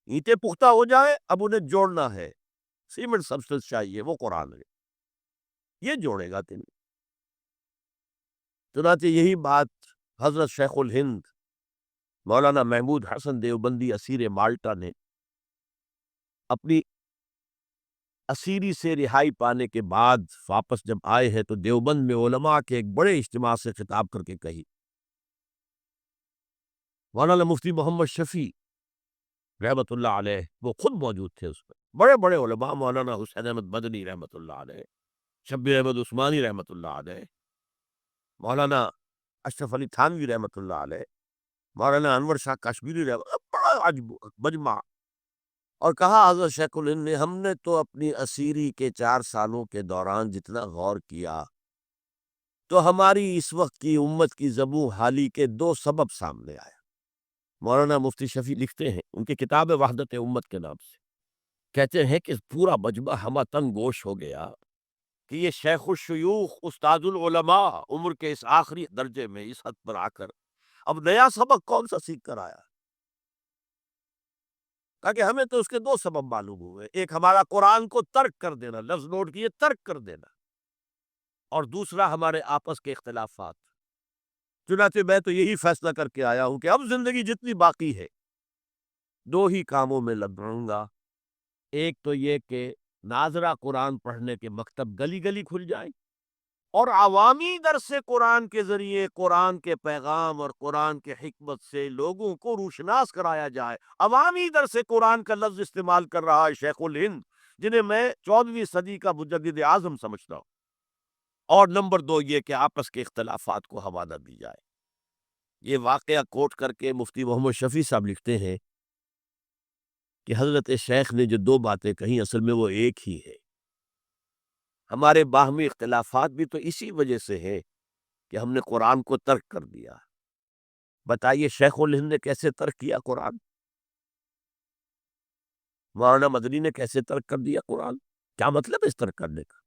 اینٹیں پختہ ہو جائیں، اب انہیں جوڑنا ہے، سیمنٹ سبسٹنس چاہیے، وہ قرآن ہے، یہ جوڑے گا تمہیں۔ چنانچہ یہی بات حضرت شیخ الہند مولانا محمود حسن دیوبندی اسیر مالٹا نے اپنی اسیری سے رہائی پانے کے بعد واپس جب آئے ہیں تو دیوبند میں علماء کے ایک بڑے اجتماع سے خطاب کر کے کہی۔ مولانا مفتی محمد شفیع رحمۃ اللہ علیہ وہ خود موجود تھے اس میں، بڑے بڑے علماء، مولانا حسین احمد مدنی رحمۃ اللہ علیہ، شبیر احمد عثمانی رحمۃ اللہ علیہ، مولانا اشرف علی تھانوی رحمۃ اللہ علیہ، مولانا انور شاہ کشمیری رحمۃ، بڑا عجب مجمع۔ اور کہا حضرت شیخ الہند نے، ہم نے تو اپنی اسیری کے 4 سالوں کے دوران جتنا غور کیا تو ہماری اس وقت کی امت کی زبوں حالی کے 2 سبب سامنے آئے۔ مولانا مفتی شفیع لکھتے ہیں ان کی کتاب وحدت امت کے نام سے، کہتے ہیں کہ پورا مجمع ہمہ تنگ گوش ہو گیا کہ یہ شیخ الشیوخ استاد العلماء عمر کے اس آخری درجے میں اس حد پر آ کر اب نیا سبق کون سا سیکھ کر آیا؟ تاکہ ہمیں تو اس کے 2 سبب معلوم ہوئے، ایک ہمارا قرآن کو ترک کر دینا، لفظ نوٹ کیے، ترک کر دینا، اور دوسرا ہمارے آپس کے اختلافات۔ چنانچہ میں تو یہی فیصلہ کر کے آیا ہوں کہ اب زندگی جتنی باقی ہے 2 ہی کاموں میں لگوں گا، ایک تو یہ کہ ناظرہ قرآن پڑھنے کے مکتب گلی گلی کھل جائیں اور عوامی درس قرآن کے ذریعے قرآن کے پیغام اور قرآن کے حکمت سے لوگوں کو روشناس کرایا جائے۔ عوامی درس قرآن کا لفظ استعمال کر رہا ہے شیخ الہند، جنہیں میں 14ویں صدی کا مجدد اعظم سمجھتا ہوں۔ اور نمبر 2 یہ کہ آپس کے اختلافات کو ہوا نہ دی جائے۔ یہ واقعہ کوٹ کر کے مفتی محمد شفیع صاحب لکھتے ہیں کہ حضرت شیخ نے جو 2 باتیں کہیں اصل میں وہ ایک ہی ہے۔ ہمارے باہمی اختلافات بھی تو اسی وجہ سے ہے کہ ہم نے قرآن کو ترک کر دیا۔ بتائیے شیخ الہند نے کیسے ترک کیا قرآن؟ مولانا مدنی نے کیسے ترک کر دیا قرآن؟ کیا مطلب ہے اس ترک کرنے کا؟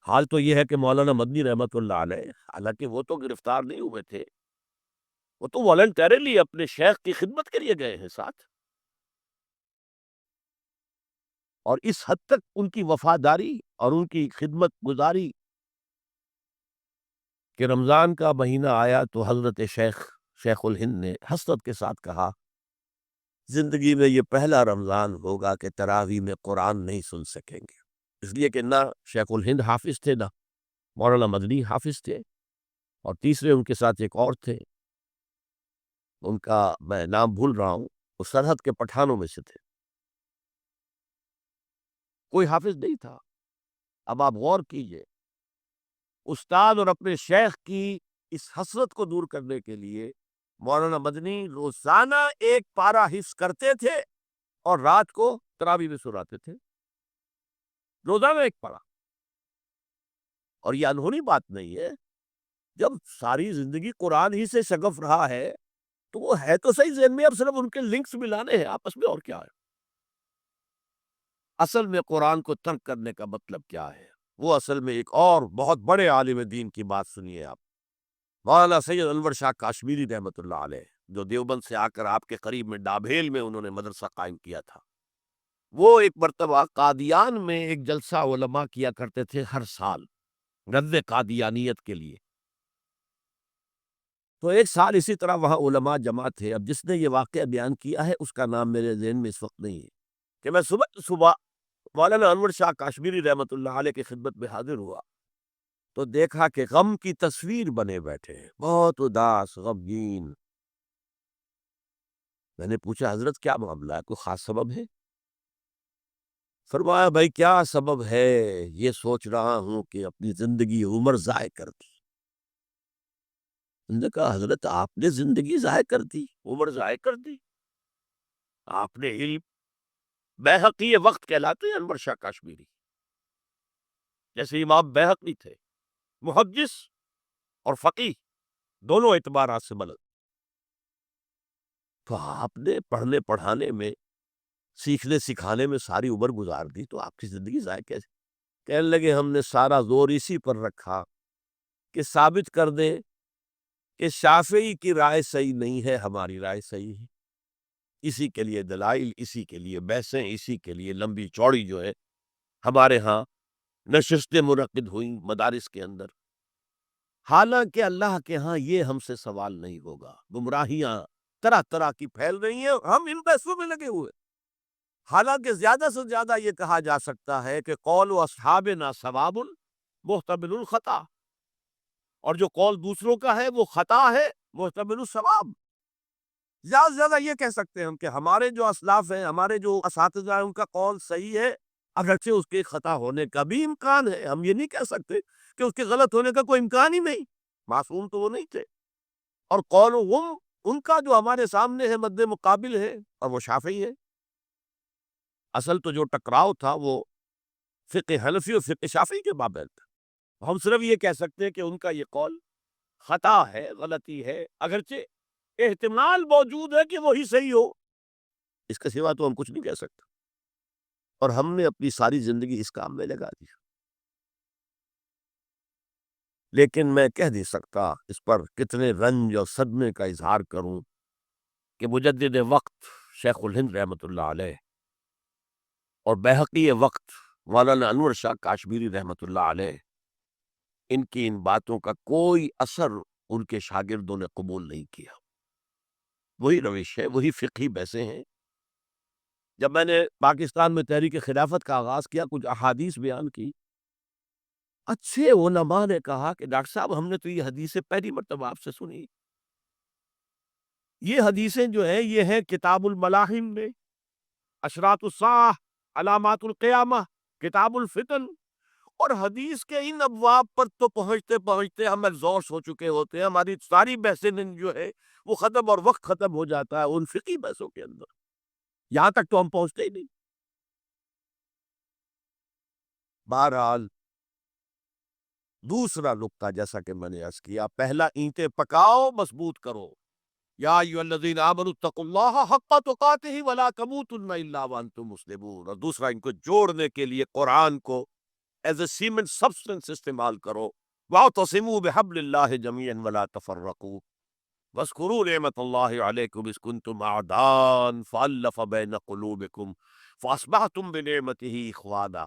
حال تو یہ ہے کہ مولانا مدنی رحمۃ اللہ علیہ، حالانکہ وہ تو گرفتار نہیں ہوئے تھے، وہ تو والنٹیرلی اپنے شیخ کی خدمت کے لیے گئے ہیں ساتھ، اور اس حد تک ان کی وفاداری اور ان کی خدمت گزاری کہ رمضان کا مہینہ آیا تو حضرت شیخ الہند نے حسرت کے ساتھ کہا، زندگی میں یہ پہلا رمضان ہوگا کہ تراویح میں قرآن نہیں سن سکیں گے، اس لیے کہ نہ شیخ الہند حافظ تھے، نہ مولانا مدنی حافظ تھے، اور تیسرے ان کے ساتھ ایک اور تھے، ان کا میں نام بھول رہا ہوں، وہ سرحد کے پٹھانوں میں سے تھے، کوئی حافظ نہیں تھا۔ اب آپ غور کیجئے، استاد اور اپنے شیخ کی اس حسرت کو دور کرنے کے لیے مولانا مدنی روزانہ ایک پارہ حفظ کرتے تھے اور رات کو تراویح میں سناتے تھے، روزانہ ایک پارہ۔ اور یہ انہونی بات نہیں ہے، جب ساری زندگی قرآن ہی سے شغف رہا ہے تو وہ ہے تو صحیح ذہن میں، اب صرف ان کے لنکس ملانے ہیں آپس میں، اور کیا ہے؟ اصل میں قرآن کو ترک کرنے کا مطلب کیا ہے؟ وہ اصل میں ایک اور بہت بڑے عالم دین کی بات سنیے آپ، مولانا سید انور شاہ کاشمیری رحمۃ اللہ علیہ، جو دیوبند سے آ کر آپ کے قریب میں ڈابھیل میں انہوں نے مدرسہ قائم کیا تھا۔ وہ ایک مرتبہ قادیان میں ایک جلسہ علماء کیا کرتے تھے ہر سال رد قادیانیت کے لیے، تو ایک سال اسی طرح وہاں علماء جمع تھے۔ اب جس نے یہ واقعہ بیان کیا ہے اس کا نام میرے ذہن میں اس وقت نہیں ہے، کہ میں صبح مولانا انور شاہ کاشمیری رحمۃ اللہ علیہ کی خدمت میں حاضر ہوا تو دیکھا کہ غم کی تصویر بنے بیٹھے ہیں، بہت اداس، غمگین۔ میں نے پوچھا حضرت کیا معاملہ ہے، کوئی خاص سبب ہے؟ فرمایا بھائی کیا سبب ہے، یہ سوچ رہا ہوں کہ اپنی زندگی عمر ضائع کر دی۔ میں نے کہا حضرت آپ نے زندگی ضائع کر دی، عمر ضائع کر دی؟ آپ نے علم، بیہقی وقت کہلاتے ہیں انور شاہ کاشمیری، جیسے امام بیہقی تھے، محدث اور فقیہ دونوں اعتبارات سے بلند، تو آپ نے پڑھنے پڑھانے میں، سیکھنے سکھانے میں ساری عمر گزار دی، تو آپ کی زندگی ضائع کیسے؟ کہنے لگے ہم نے سارا زور اسی پر رکھا کہ ثابت کر دیں کہ شافعی کی رائے صحیح نہیں ہے، ہماری رائے صحیح ہے۔ اسی کے لیے دلائل، اسی کے لیے بحثیں، اسی کے لیے لمبی چوڑی جو ہے ہمارے ہاں نشستیں منعقد ہوئیں مدارس کے اندر۔ حالانکہ اللہ کے ہاں یہ ہم سے سوال نہیں ہوگا، گمراہیاں طرح طرح کی پھیل رہی ہیں، ہم ان بحثوں میں لگے ہوئے۔ حالانکہ زیادہ سے زیادہ یہ کہا جا سکتا ہے کہ قول و اصحابنا ثواب محتمل الخطا، اور جو قول دوسروں کا ہے وہ خطا ہے محتمل الثواب۔ زیادہ سے زیادہ یہ کہہ سکتے ہیں ہم کہ ہمارے جو اسلاف ہیں، ہمارے جو اساتذہ ہیں، ان کا قول صحیح ہے، اگرچہ اس کے خطا ہونے کا بھی امکان ہے۔ ہم یہ نہیں کہہ سکتے کہ اس کے غلط ہونے کا کوئی امکان ہی نہیں، معصوم تو وہ نہیں تھے۔ اور قول ہم ان کا جو ہمارے سامنے ہے، مد مقابل ہے، اور وہ شافعی ہے۔ اصل تو جو ٹکراؤ تھا وہ فقہ حنفی اور فقہ شافعی کے مابین تھا۔ ہم صرف یہ کہہ سکتے ہیں کہ ان کا یہ قول خطا ہے، غلطی ہے، اگرچہ احتمال موجود ہے کہ وہی صحیح ہو، اس کے سوا تو ہم کچھ نہیں کہہ سکتے۔ اور ہم نے اپنی ساری زندگی اس کام میں لگا دی، لیکن میں کہہ نہیں سکتا اس پر کتنے رنج اور صدمے کا اظہار کروں کہ مجدد وقت شیخ الہند رحمۃ اللہ علیہ اور بحقی وقت مولانا انور شاہ کاشمیری رحمۃ اللہ علیہ، ان کی ان باتوں کا کوئی اثر ان کے شاگردوں نے قبول نہیں کیا۔ وہی روش ہے، وہی فقہی بحثیں ہیں۔ جب میں نے پاکستان میں تحریک خلافت کا آغاز کیا، کچھ احادیث بیان کی، اچھے علماء نے کہا کہ ڈاکٹر صاحب ہم نے تو یہ حدیثیں پہلی مرتبہ آپ سے سنی۔ یہ حدیثیں جو ہیں یہ ہیں کتاب الملاحم میں، اشراط الساعہ، علامات القیامہ، کتاب الفتن، اور حدیث کے ان ابواب پر تو پہنچتے پہنچتے ہم ایگزاسٹ ہو چکے ہوتے ہیں، ہماری ساری بحثیں جو ہے وہ ختم، اور وقت ختم ہو جاتا ہے ان فقہی بحثوں کے اندر، یہاں تک تو ہم پہنچتے ہی نہیں۔ بہرحال دوسرا نقطہ جیسا کہ میں نے عرض کیا، پہلا اینٹیں پکاؤ، مضبوط کرو۔ یا ایھا الذین آمنوا اتقوا اللہ حق تقاتہ ولا تموتن الا وانتم مسلمون، اور دوسرا ان کو جوڑنے کے لیے قرآن کو ایز اے سیمنٹ سبسٹنس استعمال کرو۔ واعتصموا بحبل اللہ جميعا ولا تفرقوا واذکروا نعمت اللہ علیکم اذ کنتم اعداء فالف بین قلوبکم فاصبحتم بنعمتہ اخوانا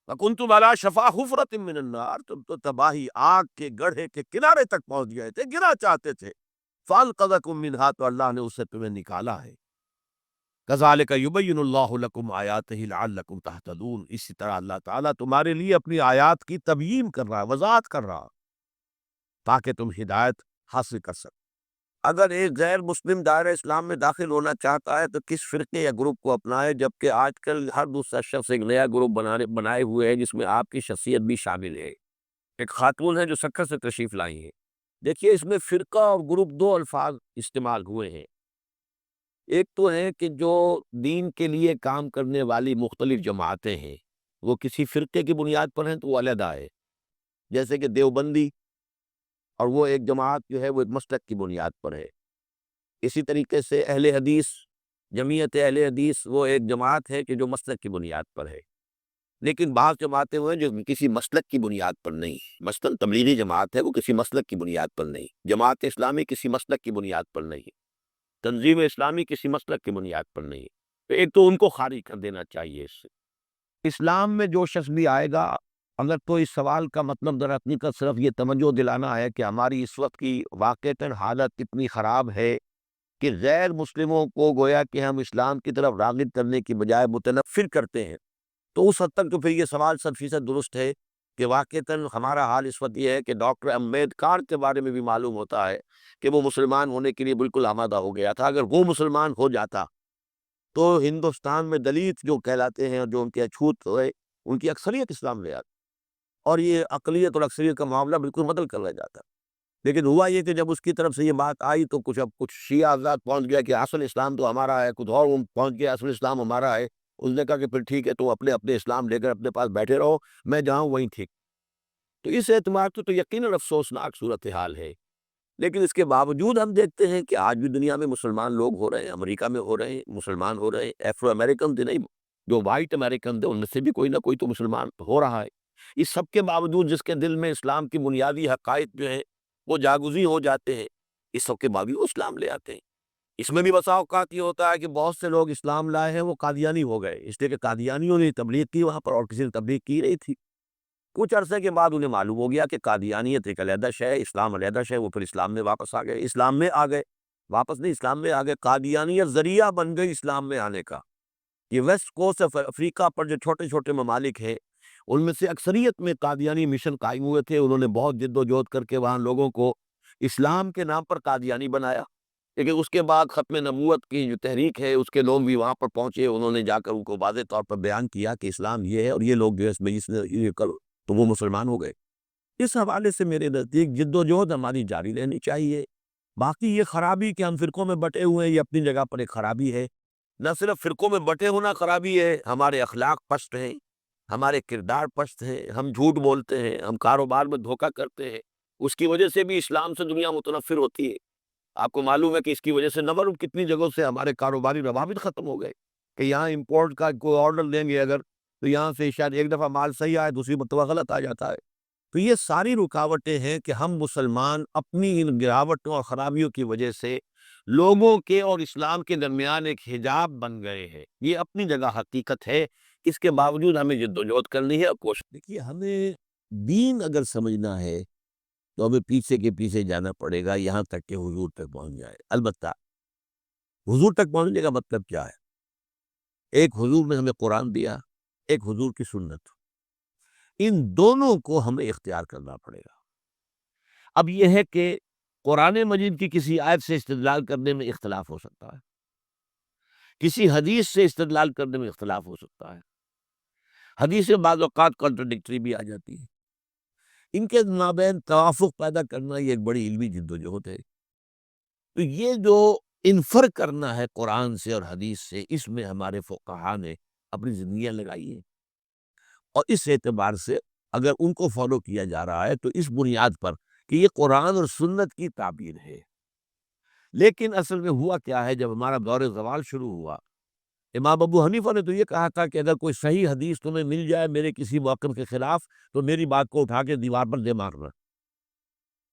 وکنتم علی شفا حفرۃ من النار، تم تو تباہی آگ کے گڑھے کے کنارے تک پہنچ گئے تھے، گرنا چاہتے تھے، فانقذکم منہا، تو اللہ نے اس سے تمہیں نکالا ہے۔ کذالک یبین اللہ لکم آیاتہ لعلکم تہتدون، اسی طرح اللہ تعالیٰ تمہارے لیے اپنی آیات کی تبیین کر رہا ہے، وضاحت کر رہا، تاکہ تم ہدایت حاصل کر سکو۔ اگر ایک غیر مسلم دائرہ اسلام میں داخل ہونا چاہتا ہے تو کس فرقے یا گروپ کو اپنائے، جبکہ آج کل ہر دوسرا شخص ایک نیا گروپ بنائے ہوئے ہے جس میں آپ کی شخصیت بھی شامل ہے۔ ایک خاتون ہے جو سکر سے تشریف لائی ہیں، دیکھیے اس میں فرقہ اور گروپ دو الفاظ استعمال ہوئے ہیں۔ ایک تو ہے کہ جو دین کے لیے کام کرنے والی مختلف جماعتیں ہیں وہ کسی فرقے کی بنیاد پر ہیں تو وہ علیحدہ ہے، جیسے کہ دیوبندی، اور وہ ایک جماعت جو ہے وہ ایک مسلک کی بنیاد پر ہے۔ اسی طریقے سے اہل حدیث، جمعیت اہل حدیث، وہ ایک جماعت ہے کہ جو مسلک کی بنیاد پر ہے۔ لیکن بعض جماعتیں وہ ہیں جو کسی مسلک کی بنیاد پر نہیں، مثلاً تبلیغی جماعت ہے وہ کسی مسلک کی بنیاد پر نہیں، جماعت اسلامی کسی مسلک کی بنیاد پر نہیں، تنظیم اسلامی کسی مسلک کی بنیاد پر نہیں، تو ایک تو ان کو خارج کر دینا چاہیے اس سے۔ اسلام میں جو شخص بھی آئے گا، اگر تو اس سوال کا مطلب در حقیقت صرف یہ توجہ دلانا ہے کہ ہماری اس وقت کی واقعتاً حالت اتنی خراب ہے کہ غیر مسلموں کو گویا کہ ہم اسلام کی طرف راغب کرنے کی بجائے متنفر کرتے ہیں، تو اس حد تک تو پھر یہ سوال 100% درست ہے کہ واقعتاً ہمارا حال اس وقت یہ ہے کہ ڈاکٹر امبیڈکر کے بارے میں بھی معلوم ہوتا ہے کہ وہ مسلمان ہونے کے لیے بالکل آمادہ ہو گیا تھا۔ اگر وہ مسلمان ہو جاتا تو ہندوستان میں دلت جو کہلاتے ہیں اور جو ان کے اچھوت ہوئے ان کی اکثریت اسلام لے آتی، اور یہ اقلیت اور اکثریت کا معاملہ بالکل بدل کر رہ جاتا۔ لیکن ہوا یہ کہ جب اس کی طرف سے یہ بات آئی تو کچھ شیعہ حضرات پہنچ گیا کہ اصل اسلام تو ہمارا ہے، کچھ اور پہنچ گیا اصل اسلام ہمارا ہے۔ اس نے کہا کہ پھر ٹھیک ہے، تو اپنے اپنے اسلام لے کر اپنے پاس بیٹھے رہو، میں جہاں وہیں ٹھیک۔ تو اس اعتبار سے تو یقیناً افسوسناک صورتحال ہے، لیکن اس کے باوجود ہم دیکھتے ہیں کہ آج بھی دنیا میں مسلمان لوگ ہو رہے ہیں، امریکہ میں ہو رہے ہیں مسلمان، ہو رہے ہیں ایفرو امریکن تھے، نہیں جو وائٹ امریکن تھے ان میں سے بھی کوئی نہ کوئی تو مسلمان ہو رہا ہے۔ اس سب کے باوجود جس کے دل میں اسلام کی بنیادی حقائق جو ہیں وہ جاگزی ہو جاتے ہیں، اس سب کے باوجود اسلام لے آتے ہیں۔ اس میں بھی بسا اوقات یہ ہوتا ہے کہ بہت سے لوگ اسلام لائے ہیں وہ قادیانی ہو گئے، اس لیے کہ قادیانیوں نے تبلیغ کی وہاں پر اور کسی نے تبلیغ کی نہیں تھی۔ کچھ عرصے کے بعد انہیں معلوم ہو گیا کہ قادیانیت ایک علیحدہ شے ہے، اسلام علیحدہ شے ہے، وہ پھر اسلام میں واپس آ گئے، اسلام میں آ گئے، واپس نہیں اسلام میں آ گئے۔ قادیانیت ذریعہ بن گئی اسلام میں آنے کا۔ یہ ویسٹ کوسٹ آف افریقہ پر جو چھوٹے چھوٹے ممالک ہیں ان میں سے اکثریت میں قادیانی مشن قائم ہوئے تھے، انہوں نے بہت جد و جہد کر کے وہاں لوگوں کو اسلام کے نام پر قادیانی بنایا، لیکن اس کے بعد ختم نبوت کی جو تحریک ہے اس کے لوگ بھی وہاں پر پہنچے، انہوں نے جا کر ان کو واضح طور پر بیان کیا کہ اسلام یہ ہے اور یہ لوگ جو ہے اس میں یہ کرو تو وہ مسلمان ہو گئے۔ اس حوالے سے میرے نزدیک جد و جہد ہماری جاری رہنی چاہیے۔ باقی یہ خرابی کہ ہم فرقوں میں بٹے ہوئے ہیں یہ اپنی جگہ پر ایک خرابی ہے، نہ صرف فرقوں میں بٹے ہونا خرابی ہے، ہمارے اخلاق پست ہیں، ہمارے کردار پست ہیں، ہم جھوٹ بولتے ہیں، ہم کاروبار میں دھوکہ کرتے ہیں، اس کی وجہ سے بھی اسلام سے دنیا متنفر ہوتی ہے۔ آپ کو معلوم ہے کہ اس کی وجہ سے نمبر کتنی جگہوں سے ہمارے کاروباری روابط ختم ہو گئے کہ یہاں امپورٹ کا کوئی آرڈر دیں گے اگر تو یہاں سے شاید ایک دفعہ مال صحیح آئے دوسری مرتبہ غلط آ جاتا ہے۔ تو یہ ساری رکاوٹیں ہیں کہ ہم مسلمان اپنی ان گراوٹوں اور خرابیوں کی وجہ سے لوگوں کے اور اسلام کے درمیان ایک حجاب بن گئے ہیں۔ یہ اپنی جگہ حقیقت ہے، اس کے باوجود ہمیں جد و جہد کرنی ہے اور کوشش۔ دیکھیے ہمیں دین اگر سمجھنا ہے تو ہمیں پیچھے کے پیچھے جانا پڑے گا یہاں تک کہ حضور تک پہنچ جائے۔ البتہ حضور تک پہنچنے کا مطلب کیا ہے؟ ایک حضور نے ہمیں قرآن دیا، ایک حضور کی سنت، ان دونوں کو ہمیں اختیار کرنا پڑے گا۔ اب یہ ہے کہ قرآن مجید کی کسی آیت سے استدلال کرنے میں اختلاف ہو سکتا ہے، کسی حدیث سے استدلال کرنے میں اختلاف ہو سکتا ہے، حدیثیں بعض اوقات کنٹرڈکٹری بھی آ جاتی ہیں، ان کے مابین توافق پیدا کرنا یہ ایک بڑی علمی جد و جہد ہے۔ تو یہ جو انفر کرنا ہے قرآن سے اور حدیث سے، اس میں ہمارے فقہا نے اپنی زندگیاں لگائی ہیں، اور اس اعتبار سے اگر ان کو فالو کیا جا رہا ہے تو اس بنیاد پر کہ یہ قرآن اور سنت کی تعبیر ہے۔ لیکن اصل میں ہوا کیا ہے، جب ہمارا دور زوال شروع ہوا، امام ابو حنیفہ نے تو یہ کہا تھا کہ اگر کوئی صحیح حدیث تمہیں مل جائے میرے کسی موقف کے خلاف تو میری بات کو اٹھا کے دیوار پر دے مارنا۔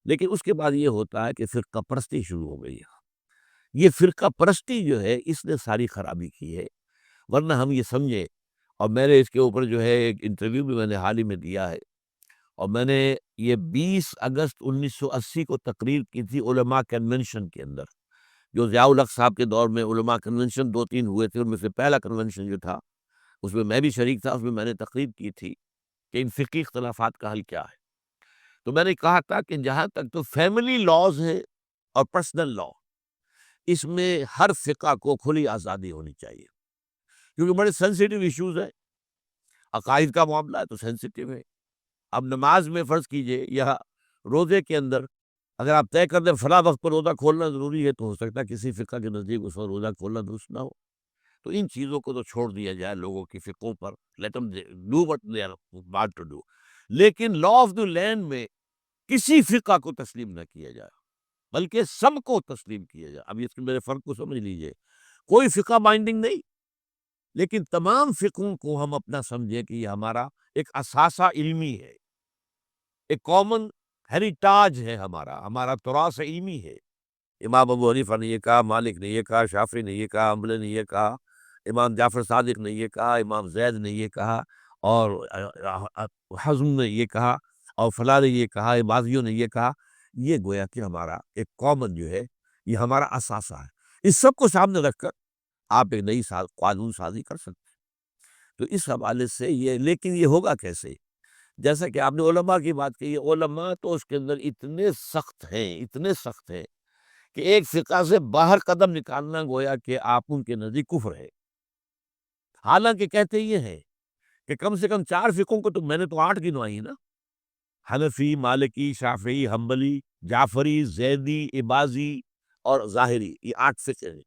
لیکن اس کے بعد یہ ہوتا ہے کہ فرقہ پرستی شروع ہو گئی ہے۔ یہ فرقہ پرستی جو ہے اس نے ساری خرابی کی ہے، ورنہ ہم یہ سمجھے، اور میں نے اس کے اوپر جو ہے ایک انٹرویو بھی میں نے حال ہی میں دیا ہے، اور میں نے یہ 20 اگست 1980 کو تقریر کی تھی علماء کنونشن کے اندر، جو ضیاء الحق صاحب کے دور میں علماء کنونشن 2-3 ہوئے تھے، ان میں سے پہلا کنونشن جو تھا اس میں میں بھی شریک تھا، اس میں میں نے تقریر کی تھی کہ ان فقہی اختلافات کا حل کیا ہے۔ تو میں نے کہا تھا کہ جہاں تک تو فیملی لاز ہے اور پرسنل لا، اس میں ہر فقہ کو کھلی آزادی ہونی چاہیے، کیونکہ بڑے سینسیٹیو ایشوز ہیں، عقائد کا معاملہ ہے تو سینسیٹیو ہے۔ اب نماز میں فرض کیجئے یا روزے کے اندر اگر آپ طے کر دیں فلاں وقت پر روزہ کھولنا ضروری ہے تو ہو سکتا ہے کسی فقہ کے نزدیک اس وقت روزہ کھولنا درست نہ ہو، تو ان چیزوں کو تو چھوڑ دیا جائے لوگوں کی فقہوں پر، let them do what they are about to do۔ لیکن لا آف دی لینڈ میں کسی فقہ کو تسلیم نہ کیا جائے بلکہ سب کو تسلیم کیا جائے۔ اب اس میرے فرق کو سمجھ لیجئے، کوئی فقہ بائنڈنگ نہیں، لیکن تمام فقہوں کو ہم اپنا سمجھے کہ یہ ہمارا ایک اثاثہ علمی ہے، ایک کامن ہیریٹاج ہے، ہمارا تراث علمی ہے۔ امام ابو حنیفہ نے یہ کہا، مالک نے یہ کہا، شافعی نے یہ کہا، حنبلی نے یہ کہا، امام جعفر صادق نے یہ کہا، امام زید نے یہ کہا، اور حزم نے یہ کہا، اور فلاں نے یہ کہا، بازیوں نے یہ کہا۔ یہ گویا کہ ہمارا ایک کامن جو ہے یہ ہمارا اثاثہ ہے، اس سب کو سامنے رکھ کر آپ ایک نئی قانون سازی کر سکتے ہیں۔ تو اس حوالے سے یہ، لیکن یہ ہوگا کیسے؟ جیسا کہ آپ نے علماء کی بات کی، علماء تو اس کے اندر اتنے سخت ہیں کہ ایک فقہ سے باہر قدم نکالنا گویا کہ آپ ان کے نزدیک کفر ہے۔ حالانکہ کہتے یہ ہیں کہ کم سے کم 4 فقہوں کو تو میں نے تو 8 گنوائی نا، حنفی، مالکی، شافعی، حنبلی، جعفری، زیدی، عباضی اور ظاہری، یہ 8 فقہ ہیں۔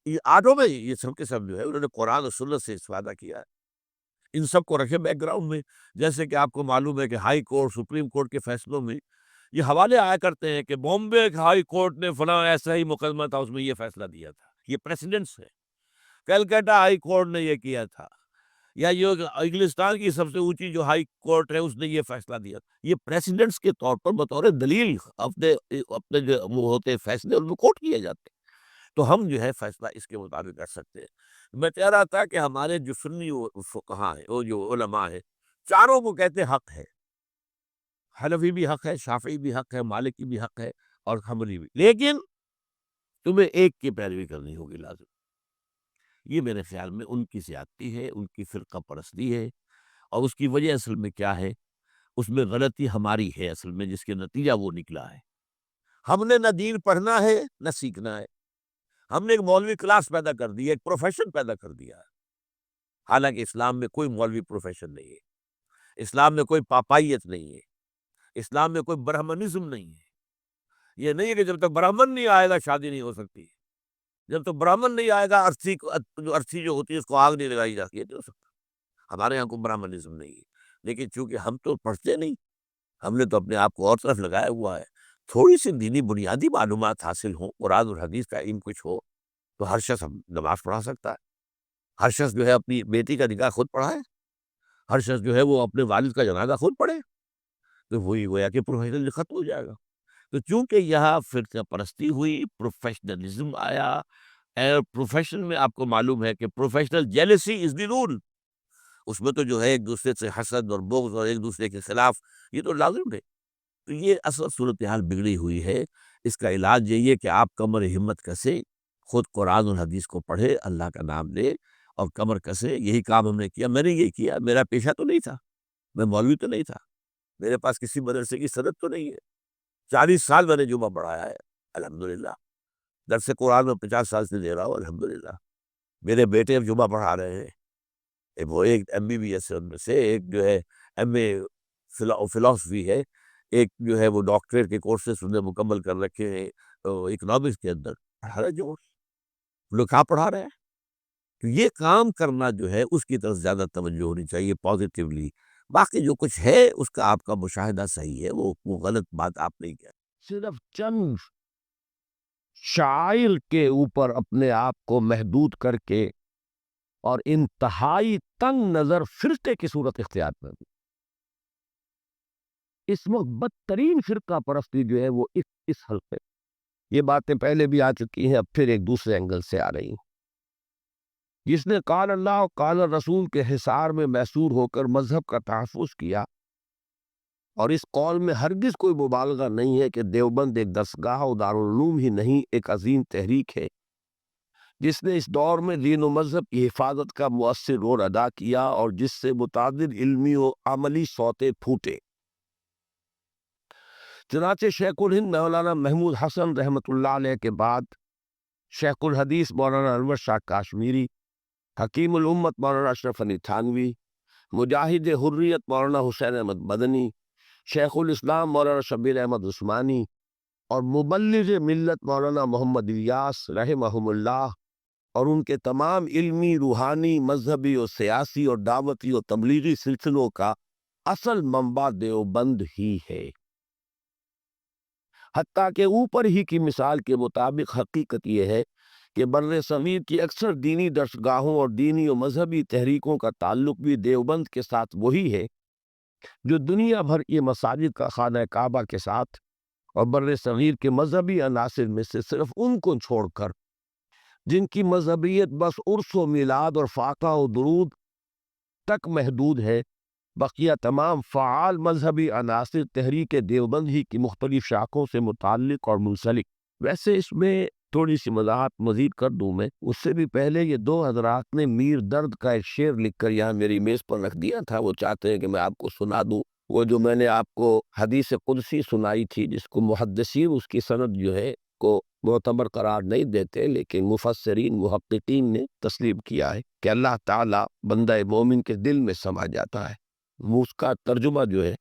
یہ 8 میں یہ سب کے سب جو ہے انہوں نے قرآن اور سنت سے استفادہ کیا ہے۔ ان سب کو رکھے بیک گراؤنڈ میں، جیسے کہ آپ کو معلوم ہے کہ ہائی کورٹ، سپریم کورٹ کے فیصلوں میں یہ حوالے آیا کرتے ہیں کہ بامبے ہائی کورٹ نے فلاں ایسا ہی مقدمہ تھا اس میں یہ فیصلہ دیا تھا، یہ پریسیڈنٹس ہے۔ کلکتہ ہائی کورٹ نے یہ کیا تھا، یا یہ انگلستان کی سب سے اونچی جو ہائی کورٹ ہے اس نے یہ فیصلہ دیا تھا۔ یہ پریسیڈنٹس کے طور پر بطور دلیل اپنے جو وہ ہوتے فیصلے ان میں کوٹ کیے جاتے ہیں۔ تو ہم جو ہے فیصلہ اس کے مطابق کر سکتے ہیں۔ میں کہہ رہا تھا کہ ہمارے جو سنی فقہاء ہیں، وہ جو علماء ہیں، چاروں کو کہتے حق ہے، حنفی بھی حق ہے، شافعی بھی حق ہے، مالکی بھی حق ہے، اور حنبلی بھی، لیکن تمہیں ایک کی پیروی کرنی ہوگی لازم۔ یہ میرے خیال میں ان کی زیادتی ہے، ان کی فرقہ پرستی ہے، اور اس کی وجہ اصل میں کیا ہے؟ اس میں غلطی ہماری ہے اصل میں، جس کے نتیجہ وہ نکلا ہے۔ ہم نے نہ دین پڑھنا ہے نہ سیکھنا ہے، ہم نے ایک مولوی کلاس پیدا کر دی ہے، ایک پروفیشن پیدا کر دیا ہے۔ حالانکہ اسلام میں کوئی مولوی پروفیشن نہیں ہے، اسلام میں کوئی پاپائیت نہیں ہے، اسلام میں کوئی برہمنزم نہیں ہے۔ یہ نہیں ہے کہ جب تک برہمن نہیں آئے گا شادی نہیں ہو سکتی، جب تک برہمن نہیں آئے گا ارتھی جو ہوتی ہے اس کو آگ نہیں لگائی جاتی ہے، نہیں ہو سکتا۔ ہمارے یہاں کوئی برہمنزم نہیں ہے، لیکن چونکہ ہم تو پڑھتے نہیں، ہم نے تو اپنے آپ کو اور طرف لگایا ہوا ہے۔ تھوڑی سی دینی بنیادی معلومات حاصل ہوں، قرآن اور حدیث کا علم کچھ ہو، تو ہر شخص نماز پڑھا سکتا ہے، ہر شخص جو ہے اپنی بیٹی کا نکاح خود پڑھائے، ہر شخص جو ہے وہ اپنے والد کا جنازہ خود پڑھے، تو وہی گویا کہ پروفیشنل ختم ہو جائے گا۔ تو چونکہ یہاں فرقہ پرستی ہوئی، پروفیشنلزم آیا، اور پروفیشن میں آپ کو معلوم ہے کہ پروفیشنل جیلسی از دی رول، اس میں تو جو ہے ایک دوسرے سے حسد اور بغض اور ایک دوسرے کے خلاف، یہ تو لازم ہے۔ تو یہ اصل صورتحال بگڑی ہوئی ہے۔ اس کا علاج یہی ہے کہ آپ کمر ہمت کسے، خود قرآن اور حدیث کو پڑھے، اللہ کا نام لے اور کمر کسے۔ یہی کام ہم نے کیا، میں نے یہ کیا، میرا پیشہ تو نہیں تھا، میں مولوی تو نہیں تھا، میرے پاس کسی مدرسے کی سند تو نہیں ہے، 40 سال میں نے جمعہ پڑھایا ہے الحمدللہ، درس قرآن میں 50 سال سے دے رہا ہوں الحمدللہ۔ میرے بیٹے اب جمعہ پڑھا رہے ہیں، وہ ایک MBBS ہے ان میں سے، ایک جو ہے MA فلاسفی ہے، ایک جو ہے وہ ڈاکٹریٹ کے کورسز انہیں مکمل کر رکھے ہیں اکنامکس کے اندر، پڑھا رہے جو لوگ کہاں پڑھا رہے ہیں۔ تو یہ کام کرنا جو ہے اس کی طرف زیادہ توجہ ہونی چاہیے پازیٹیولی۔ باقی جو کچھ ہے اس کا آپ کا مشاہدہ صحیح ہے، وہ غلط بات آپ نہیں کہہ۔ صرف چند شعائر کے اوپر اپنے آپ کو محدود کر کے اور انتہائی تنگ نظر فرقے کی صورت اختیار کر دی۔ اس وقت بدترین فرقہ پرستی جو ہے وہ اس حلقے، یہ باتیں پہلے بھی آ چکی ہیں، اب پھر ایک دوسرے اینگل سے آ رہی ہیں۔ جس نے قال اللہ و قال رسول کے حصار میں محصور ہو کر مذہب کا تحفظ کیا، اور اس قول میں ہرگز کوئی مبالغہ نہیں ہے کہ دیوبند ایک دستگاہ و دارالعلوم ہی نہیں، ایک عظیم تحریک ہے جس نے اس دور میں دین و مذہب کی حفاظت کا مؤثر رول ادا کیا، اور جس سے متعدد علمی و عملی سوتے پھوٹے۔ چنانچہ شیخ الہند مولانا محمود حسن رحمۃ اللہ علیہ کے بعد شیخ الحدیث مولانا انور شاہ کاشمیری، حکیم الامت مولانا اشرف علی تھانوی، مجاہد حریت مولانا حسین احمد مدنی، شیخ الاسلام مولانا شبیر احمد عثمانی، اور مبلغ ملت مولانا محمد الیاس رحمہم اللہ، اور ان کے تمام علمی، روحانی، مذہبی اور سیاسی اور دعوتی اور تبلیغی سلسلوں کا اصل منبع دیوبند ہی ہے۔ حتیٰ کہ اوپر ہی کی مثال کے مطابق حقیقت یہ ہے کہ بر صغیر کی اکثر دینی درسگاہوں اور دینی و مذہبی تحریکوں کا تعلق بھی دیوبند کے ساتھ وہی ہے جو دنیا بھر کی مساجد کا خانہ کعبہ کے ساتھ، اور بر صغیر کے مذہبی عناصر میں سے صرف ان کو چھوڑ کر جن کی مذہبیت بس عرس و میلاد اور فاقہ و درود تک محدود ہے، بقیہ تمام فعال مذہبی عناصر تحریک دیوبند ہی کی مختلف شاخوں سے متعلق اور منسلک۔ ویسے اس میں تھوڑی سی وضاحت مزید کر دوں میں، اس سے بھی پہلے یہ دو حضرات نے میر درد کا ایک شعر لکھ کر یہاں میری میز پر رکھ دیا تھا، وہ چاہتے ہیں کہ میں آپ کو سنا دوں۔ وہ جو میں نے آپ کو حدیث قدسی سنائی تھی، جس کو محدثین اس کی سند جو ہے کو معتبر قرار نہیں دیتے، لیکن مفسرین محققین نے تسلیم کیا ہے کہ اللہ تعالیٰ بندہ مومن کے دل میں سما جاتا ہے۔ اس کا ترجمہ جو ہے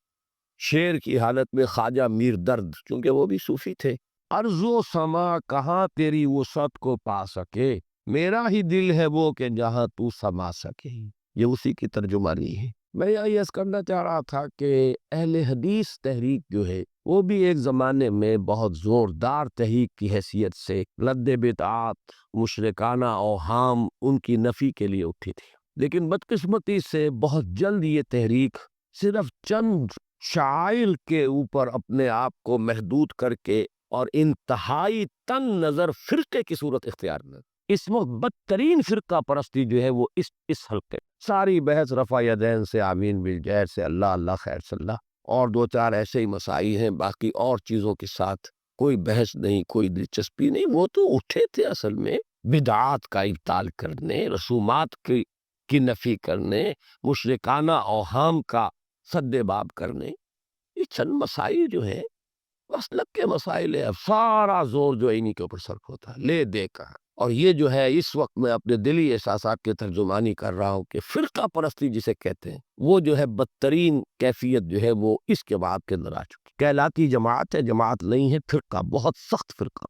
شعر کی حالت میں خواجہ میر درد، چونکہ وہ بھی صوفی تھے، ارض و سما کہاں تیری وسعت کو پا سکے، میرا ہی دل ہے وہ کہ جہاں تو سما سکے، یہ اسی کی ترجمانی ہے۔ میں یہ عرض کرنا چاہ رہا تھا کہ اہل حدیث تحریک جو ہے وہ بھی ایک زمانے میں بہت زوردار تحریک کی حیثیت سے رد بدعات، مشرکانہ اوہام ان کی نفی کے لیے اٹھی تھی، لیکن بدقسمتی سے بہت جلد یہ تحریک صرف چند شعائر کے اوپر اپنے آپ کو محدود کر کے اور انتہائی تنگ نظر فرقے کی صورت اختیار میں اس وقت بدترین فرقہ پرستی جو ہے وہ اس حلقے ساری بحث رفع یدین سے آمین بالجہر سے اللہ اللہ خیر صلی اللہ اور دو چار ایسے ہی مسائل ہیں، باقی اور چیزوں کے ساتھ کوئی بحث نہیں، کوئی دلچسپی نہیں۔ وہ تو اٹھے تھے اصل میں بدعات کا ابطال کرنے، رسومات کی نفی کرنے، مشرکانہ اوہام کا سد باب کرنے۔ یہ چند مسائل جو ہیں مسلک کے مسائل ہے، اب سارا زور جو ہے انہی کے اوپر صرف ہوتا ہے، لے دے کر۔ اور یہ جو ہے اس وقت میں اپنے دلی احساسات کی ترجمانی کر رہا ہوں کہ فرقہ پرستی جسے کہتے ہیں وہ جو ہے بدترین کیفیت جو ہے وہ اس کے بعد کے اندر آ چکی، کہلاتی جماعت ہے، جماعت نہیں ہے، فرقہ، بہت سخت فرقہ۔